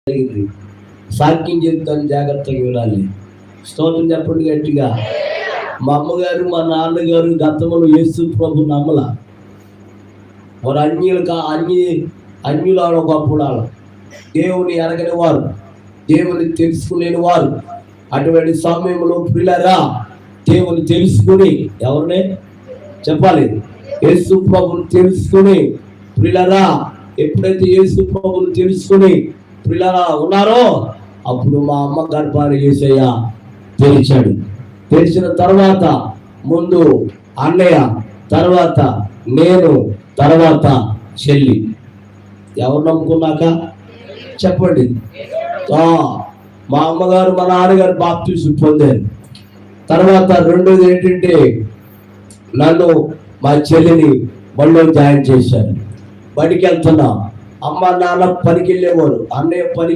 జరిగింది. సాక్ష్యం చెప్తాను, జాగ్రత్తగా వినాలి. స్తోత్రం చెప్పండి గట్టిగా. మా అమ్మగారు మా నాన్నగారు గతంలో యేసు ప్రభు నమ్మల. వారు అన్యులు ఒకప్పుడు దేవుని ఎరగని వారు, దేవుని తెలుసుకునేని వారు. అటువంటి సమయంలో ప్రియులారా, దేవుని తెలుసుకుని, ఎవరినే చెప్పాలి, యేసు ప్రభుని తెలుసుకుని ప్రియులారా, ఎప్పుడైతే యేసు ప్రభుని తెలుసుకుని ప్రియులారా ఉన్నారో, అప్పుడు మా అమ్మ గర్భాన్ని యేసయ్య తెరిచాడు. తెరిచిన తర్వాత ముందు అన్నయ్య, తర్వాత నేను, తర్వాత చెల్లి. ఎవరు నమ్ముకున్నాక చెప్పండి. మా అమ్మగారు మా నాన్నగారు బాప్తిసం పొందారు. తర్వాత రెండోది ఏంటంటే, నన్ను మా చెల్లిని బడిలో జాయిన్ చేశారు. బడికి వెళ్తున్నా. అమ్మ నాన్న పనికి వెళ్ళేవారు, అన్నయ్య పని